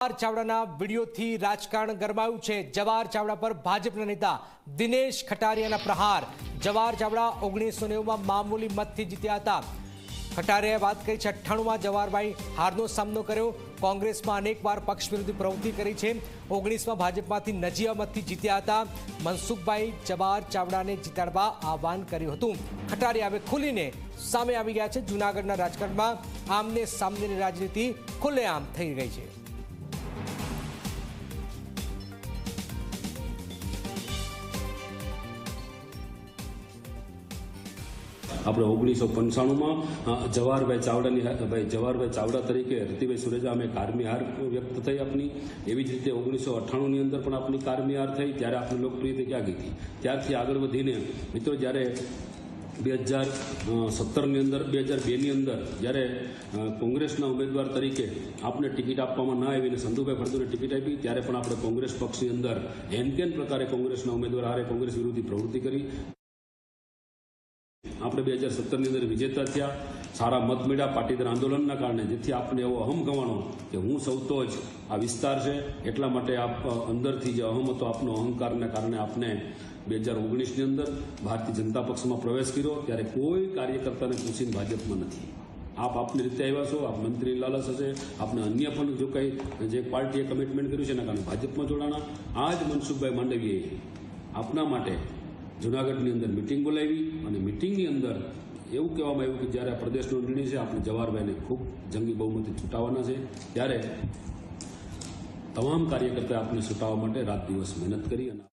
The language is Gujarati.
જવાહર ચાવડાના વિડીયોથી રાજકારણ ગરમાયું છે। જવાહર ચાવડા પર ભાજપના નેતા દિનેશ ખટારિયાના પ્રહાર। જવાહર ચાવડા 1990માં મામૂલી મતથી જીત્યા હતા। ખટારિયાએ વાત કરી છે 98માં જવાહરભાઈ હારનો સામનો કર્યો। કોંગ્રેસમાં અનેકવાર પક્ષ વિરોધી પ્રવૃત્તિ કરી છે। 19માં ભાજપમાંથી નજીવા મતથી જીત્યા હતા। મનસુખભાઈ જવાહર ચાવડાને જીતાડવા આહવાન કર્યું હતું। ખટારિયા હવે ખુલીને સામે આવી ગયા છે। જૂનાગઢના રાજકારણમાં આમને સામનેની રાજનીતિ ખુલ્લેઆમ થઈ ગઈ છે। આપણે 1995માં જવાહરભાઈ ચાવડા તરીકે રતિભાઈ સુરેજા અમે કારમી હાર વ્યક્ત થઈ આપની। એવી જ રીતે 1998ની અંદર પણ આપણી કારમી હાર થઈ, ત્યારે આપણી લોકપ્રિયતા ક્યાં ગઈ હતી। ત્યારથી આગળ વધીને મિત્રો જ્યારે 2017ની અંદર 2002ની અંદર જ્યારે કોંગ્રેસના ઉમેદવાર તરીકે આપણે ટિકિટ આપવામાં ના આવીને સંધુભાઈ ફળદુને ટિકિટ આપી, ત્યારે પણ આપણે કોંગ્રેસ પક્ષની અંદર હેનકેન પ્રકારે કોંગ્રેસના ઉમેદવાર હારે કોંગ્રેસ વિરોધી પ્રવૃત્તિ કરી। આપણે 2017ની અંદર વિજેતા થયા। સારા મત મળ્યા પાટીદાર આંદોલનના કારણે, જેથી આપણે એવો અહમ ગવાનો કે હું સૌતો જ આ વિસ્તાર છે, એટલા માટે આપ અંદરથી જે અહમ હતો આપનો અહંકારના કારણે આપને 2019ની અંદર ભારતીય જનતા પક્ષમાં પ્રવેશ કર્યો। ત્યારે કોઈ કાર્યકર્તાને પૂછીને ભાજપમાં નથી। આપ આપની રીતે આવ્યા છો, આપ મંત્રી લાલચ હશે, આપને અન્ય પણ જો કંઈ જે પાર્ટીએ કમિટમેન્ટ કર્યું છે એના કારણે ભાજપમાં જોડાણા। આ જ મનસુખભાઈ માંડવીયાએ આપના માટે જૂનાગઢની અંદર મિટિંગ બોલાવી અને મિટિંગની અંદર એવું કહેવામાં આવ્યું કે જ્યારે આ પ્રદેશનો નિર્ણય છે આપણે જવાહરભાઈને ખૂબ જંગી બહુમતી છૂટાવવાના છે, ત્યારે તમામ કાર્યકર્તાએ આપણે છૂટાવવા માટે રાત દિવસ મહેનત કરી। અને